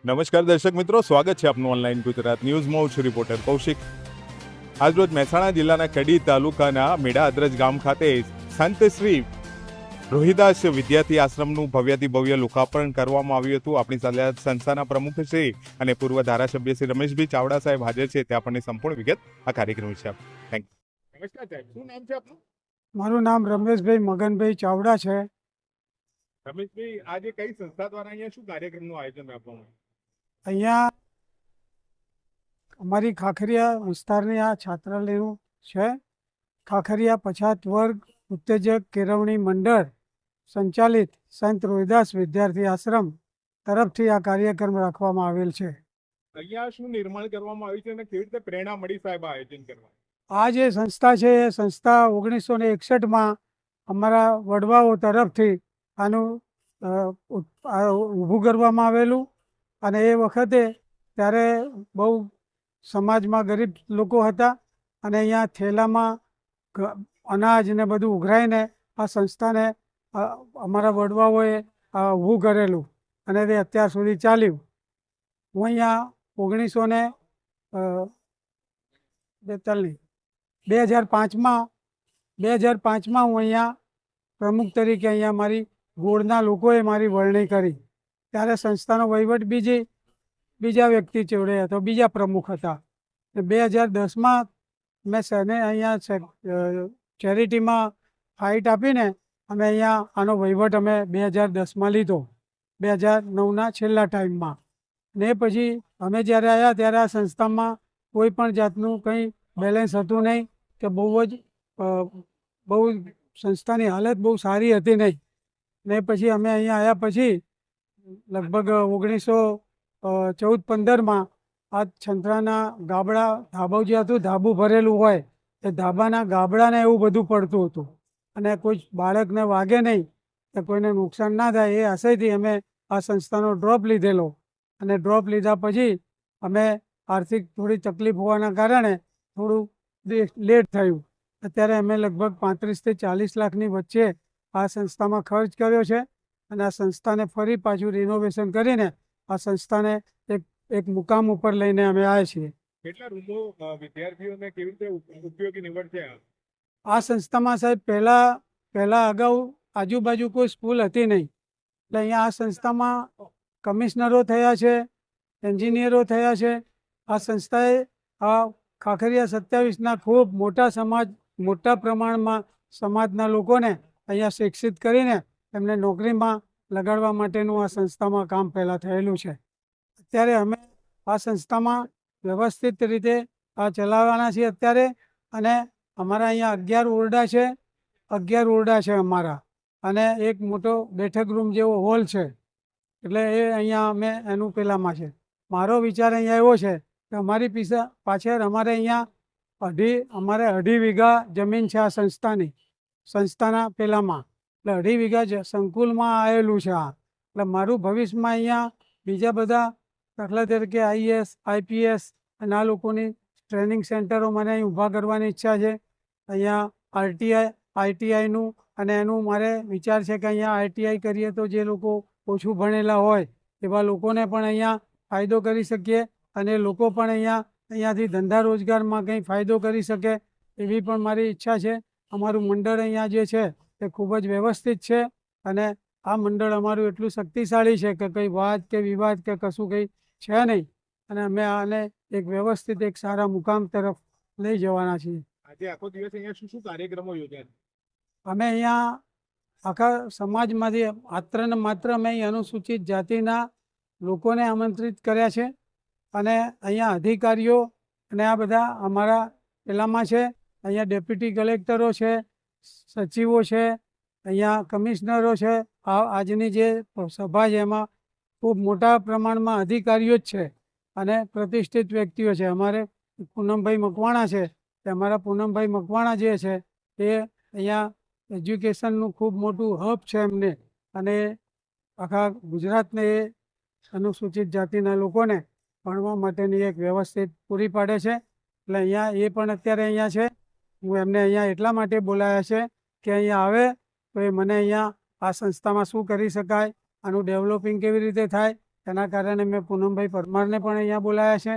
નમસ્કાર દર્શક મિત્રો, સ્વાગત છે આપનું ઓનલાઈન ગુજરાત ન્યૂઝમાં. હું છું રિપોર્ટર કૌશિક. આજરોજ મહેસાણા જિલ્લાના કડી તાલુકાના મેડા અદ્રજ ગામ ખાતે સંત શ્રી રોહિદાસ વિદ્યાર્થી આશ્રમનું ભવ્યાતિ ભવ્ય લોકાર્પણ કરવામાં આવ્યું હતું. આપણી સાથે સંસ્થાના પ્રમુખ શ્રી અને પૂર્વ ધારાસભ્ય શ્રી રમેશભાઈ ચાવડા સાહેબ હાજર છે. તે આપણને સંપૂર્ણ વિગત આ કાર્યક્રમ છે. Thank you. નમસ્કાર સાહેબ, શું નામ છે આપનું? મારું નામ રમેશભાઈ મગનભાઈ ચાવડા છે. રમેશભાઈ, આજે કઈ સંસ્થા દ્વારા અહીંયા શું કાર્યક્રમનું આયોજન રાખવામાં આવ્યું? અહીંયા અમારી ખાખરિયા વિસ્તારની આ છાત્રાલયનું છે. ખાખરિયા પછાત વર્ગ ઉત્તેજક કેળવણી મંડળ સંચાલિત સંત રોહિદાસ વિદ્યાર્થી આશ્રમ તરફથી આ કાર્યક્રમ રાખવામાં આવેલ છે. અહીંયા શું નિર્માણ કરવામાં આવ્યું છે અને કેવી રીતે પ્રેરણા મળી સાહેબ આ આયોજન કરવા? આ જે સંસ્થા છે એ સંસ્થા 1961માં અમારા વડવાઓ તરફથી આનું ઊભું કરવામાં આવેલું. અને એ વખતે ત્યારે બહુ સમાજમાં ગરીબ લોકો હતા અને અહીંયા થેલામાં અનાજ ને બધું ઉઘરાઈને આ સંસ્થાને અમારા વડવાઓએ ઊભું કરેલું અને તે અત્યાર સુધી ચાલ્યું. હું અહીંયા 2005માં હું અહીંયા પ્રમુખ તરીકે અહીંયા મારી ગોળના લોકોએ મારી વરણી કરી. ત્યારે સંસ્થાનો વહીવટ બીજા વ્યક્તિ ચેવડે હતો, બીજા પ્રમુખ હતા. 2010માં મેં સને અહીંયા ચેરિટીમાં ફાઇટ આપીને અમે અહીંયા આનો વહીવટ અમે 2010માં લીધો, 2009ના છેલ્લા ટાઈમમાં. ને પછી અમે જ્યારે આવ્યા ત્યારે આ સંસ્થામાં કોઈ પણ જાતનું કંઈ બેલેન્સ હતું નહીં, કે બહુ સંસ્થાની હાલત બહુ સારી હતી નહીં. ને પછી અમે અહીંયા આવ્યા પછી લગભગ 1914-15માં આ છંત્રાના ગાબડા ધાબા જે હતું, ધાબું ભરેલું હોય એ ધાબાના ગાબડાને એવું બધું પડતું હતું અને કોઈ બાળકને વાગે નહીં, કે કોઈને નુકસાન ના થાય એ આશયથી અમે આ સંસ્થાનો ડ્રોપ લીધેલો. અને ડ્રોપ લીધા પછી અમે આર્થિક થોડી તકલીફ હોવાના કારણે થોડું લેટ થયું. અત્યારે અમે લગભગ 35 થી 40 લાખની વચ્ચે આ સંસ્થામાં ખર્ચ કર્યો છે અને આ સંસ્થાને ફરી પાછું રિનોવેશન કરીને આ સંસ્થાને એક મુકામ ઉપર લઈને અમે આવ્યા છીએ. કેટલા રૂમો વિદ્યાર્થીઓને કેવી રીતે ઉપયોગી નીવડશે? આ સંસ્થામાં સાહેબ પહેલા અગાઉ આજુબાજુ કોઈ સ્કૂલ હતી નહીં, એટલે અહીંયા આ સંસ્થામાં કમિશનરો થયા છે, એન્જિનિયરો થયા છે. આ સંસ્થાએ આ ખાખરિયા 27ના ખૂબ મોટા પ્રમાણમાં સમાજના લોકોને અહીંયા શિક્ષિત કરીને એમને નોકરીમાં લગાડવા માટેનું આ સંસ્થામાં કામ પહેલાં થયેલું છે. અત્યારે અમે આ સંસ્થામાં વ્યવસ્થિત રીતે આ ચલાવવાના છીએ અત્યારે. અને અમારા અહીંયા 11 ઓરડા છે અમારા, અને એક મોટો બેઠક રૂમ જેવો હોલ છે. એટલે એ અહીંયા અમે એનું પેલામાં છે. મારો વિચાર અહીંયા એવો છે કે અમારી પાછળ અમારે અહીંયા અઢી વીઘા જમીન છે આ સંસ્થાના પેલામાં, એટલે 2.5 વીઘા સંકુલમાં આવેલું છે આ. એટલે મારું ભવિષ્યમાં અહીંયા બીજા બધા દાખલા તરીકે IAS IPS અને આ લોકોની ટ્રેનિંગ સેન્ટરો મને અહીં ઊભા કરવાની ઈચ્છા છે. અહીંયા ITIનું અને એનું મારે વિચાર છે કે અહીંયા ITI કરીએ તો જે લોકો ઓછું ભણેલા હોય એવા લોકોને પણ અહીંયા ફાયદો કરી શકીએ અને લોકો પણ અહીંયાથી ધંધા રોજગારમાં કંઈ ફાયદો કરી શકે એવી પણ મારી ઈચ્છા છે. અમારું મંડળ અહીંયા જે છે એ ખૂબ જ વ્યવસ્થિત છે અને આ મંડળ અમારું એટલું શક્તિશાળી છે કે કંઈ વાદ કે વિવાદ કે કશું કંઈ છે નહીં, અને અમે આને એક વ્યવસ્થિત એક સારા મુકામ તરફ લઈ જવાના છીએ. આજે આખો દિવસ અહીંયા શું શું કાર્યક્રમો યોજાય? અમે અહીંયા આખા સમાજમાંથી માત્ર અમે અહીં અનુસૂચિત જાતિના લોકોને આમંત્રિત કર્યા છે અને અહીંયા અધિકારીઓ અને આ બધા અમારા પેલામાં છે. અહીંયા ડેપ્યુટી કલેક્ટરો છે, સચિવો છે, અહીંયા કમિશનરો છે. આજની જે સભા છે એમાં ખૂબ મોટા પ્રમાણમાં અધિકારીઓ જ છે અને પ્રતિષ્ઠિત વ્યક્તિઓ છે. અમારે પૂનમભાઈ મકવાણા છે, અમારા પૂનમભાઈ મકવાણા જે છે એ અહીંયા એજ્યુકેશનનું ખૂબ મોટું હબ છે એમને, અને આખા ગુજરાતને એ અનુસૂચિત જાતિના લોકોને ભણવા માટેની એક વ્યવસ્થિત પૂરી પાડે છે. એટલે અહીંયા એ પણ અત્યારે અહીંયા છે. હું એમને અહીંયા એટલા માટે બોલાયા છે કે અહીંયા આવે તો એ મને અહીંયા આ સંસ્થામાં શું કરી શકાય, આનું ડેવલપિંગ કેવી રીતે થાય એના કારણે મેં પૂનમભાઈ પરમારને પણ અહીંયા બોલાયા છે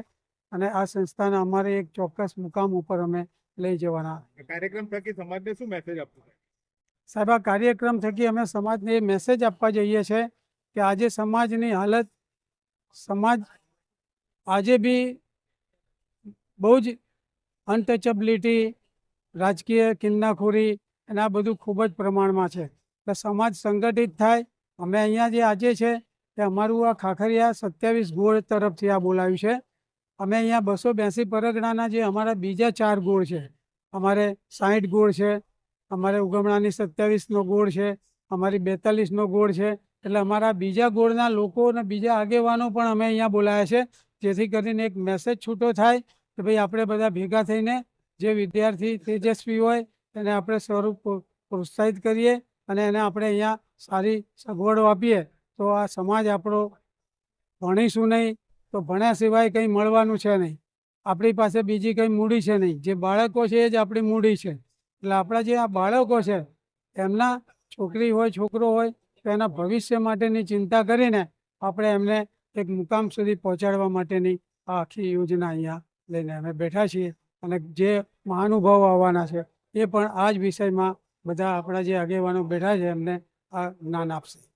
અને આ સંસ્થાને અમારે એક ચોક્કસ મુકામ ઉપર અમે લઈ જવાના. કાર્યક્રમ થકી સમાજને શું મેસેજ આપવો છે? સાહેબ, આ કાર્યક્રમ થકી અમે સમાજને એ મેસેજ આપવા જઈએ છીએ કે આજે સમાજની હાલત, સમાજ આજે બી બહુ જ અનટચેબિલિટી, રાજકીય કિન્નાખોરી અને આ બધું ખૂબ જ પ્રમાણમાં છે. એટલે સમાજ સંગઠિત થાય. અમે અહીંયા જે આજે છે તે અમારું આ ખાખરિયા 27 ગોળ તરફથી આ બોલાવ્યું છે. અમે અહીંયા 282 પરગણાના જે અમારા બીજા 4 ગોળ છે, અમારે 60 ગોળ છે, અમારે ઉગમણાની 27નો ગોળ છે, અમારી 42નો ગોળ છે. એટલે અમારા બીજા ગોળના લોકો અને બીજા આગેવાનો પણ અમે અહીંયા બોલાયા છે, જેથી કરીને એક મેસેજ છૂટો થાય કે ભાઈ આપણે બધા ભેગા થઈને જે વિદ્યાર્થી તેજસ્વી હોય એને આપણે સ્વરૂપ પ્રોત્સાહિત કરીએ અને એને આપણે અહીંયા સારી સગવડો આપીએ તો આ સમાજ આપણો, ભણીશું નહીં તો ભણ્યા સિવાય કંઈ મળવાનું છે નહીં. આપણી પાસે બીજી કંઈ મૂડી છે નહીં. જે બાળકો છે એ જ આપણી મૂડી છે. એટલે આપણા જે આ બાળકો છે એમના, છોકરી હોય છોકરો હોય, તો એના ભવિષ્ય માટેની ચિંતા કરીને આપણે એમને એક મુકામ સુધી પહોંચાડવા માટેની આ આખી યોજના અહીંયા લઈને અમે બેઠા છીએ. અને જે મહાનુભાવો આવવાના છે એ પણ આ જ વિષયમાં બધા આપણા જે આગેવાનો બેઠા છે એમને આ જ્ઞાન આપશે.